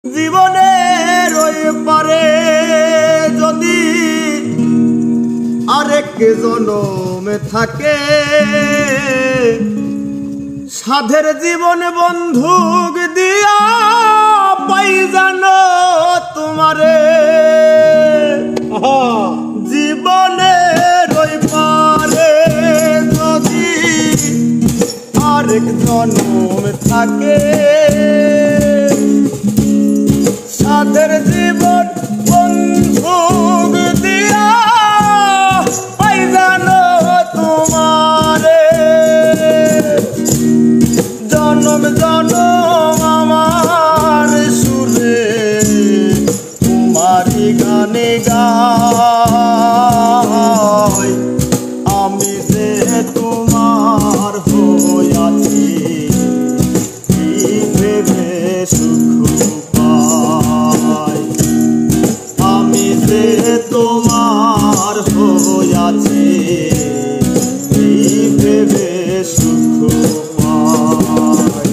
জীবনের ওই পারে যদি আরেক জনমে থাকে, সাধের জীবন বন্ধুক দিয়া পাই জানো তোমারে। জীবনের ওই পারে যদি আরেক জনম থাকে, সাধের জীবন বন্ধুক দিয়া পাই জানো তোমারে। জনম জনম আমার সুরে তোমারি গানে গাই, আমি যে তোমার হইয়াছি ভেবে সুখ পাই। আমি যে তোমার হইয়াছি ভেবে সুখ পাই।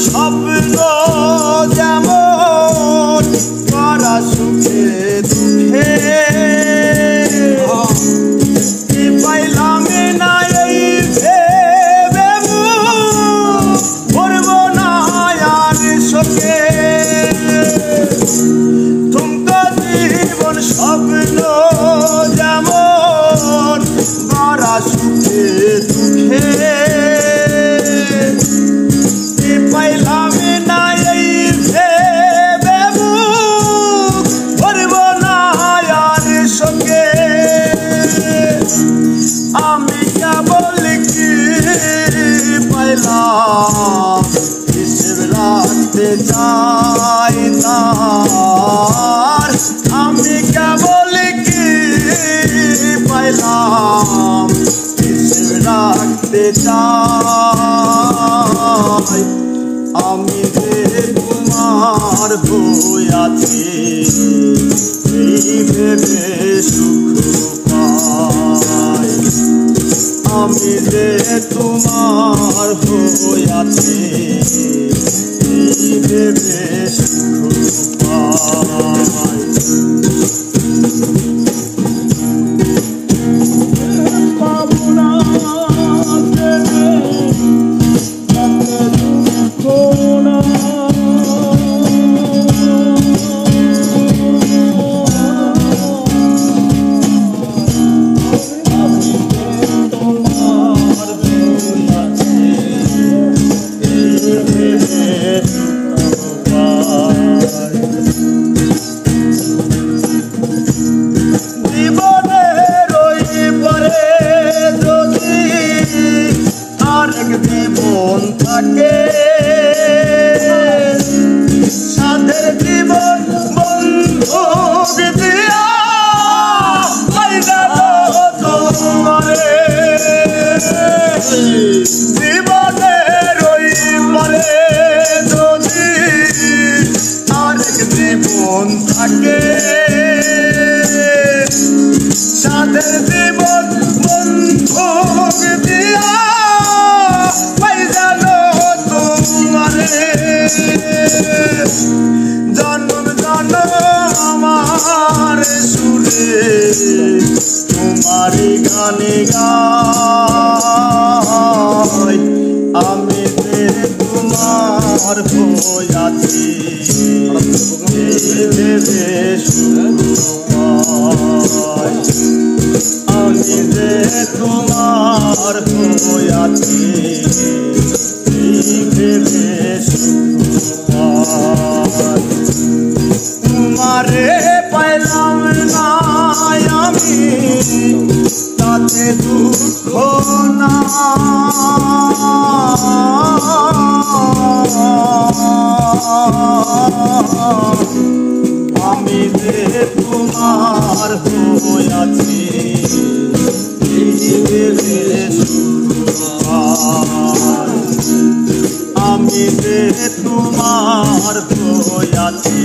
স্বপ্ন যেমন করা সুখে দুঃখে পাইলাম না, এই ভেবে ভরব না আর শোকে। তুমকো জীবন স্বপ্ন যেমন করা সুখে দুঃখে পাইলাম না, এই ভেবে ভরব না আর শোকে। আমি কেবল কি পাইলাম হিসেব রাখতে চাই তার। আমি কেবল কি পাইলাম হিসেব রাখতে চাই। আমি যে তোমার হইয়াছি এই ভেবে সুখ পাই। আমি যে তোমার হইয়াছি এই ভেবে সুখ পাই। জীবনের ওই পারে যদি আরেক জীবন থাকে, সাধের জীবন বন্ধুক দিয়া পাই জানো তোমারে। জীবনের ওই পারে যদি আরেক জীবন থাকে, সাধের জীবন বন্ধুক দিয়া পাই জানো তোমারে। জন্ম জন্ম আমার সুরে তোমারি গানে গাই, আমি যে তোমার হইয়াছি ভেবে সুখ পাই। আমি যে তোমার হইয়াছি ভেবে সুখ পাই। তোমারে পাইলাম না আমি তাতে দুঃখ না আমি যে তোমার হইয়াছি আমি যে তোমার হইয়াছি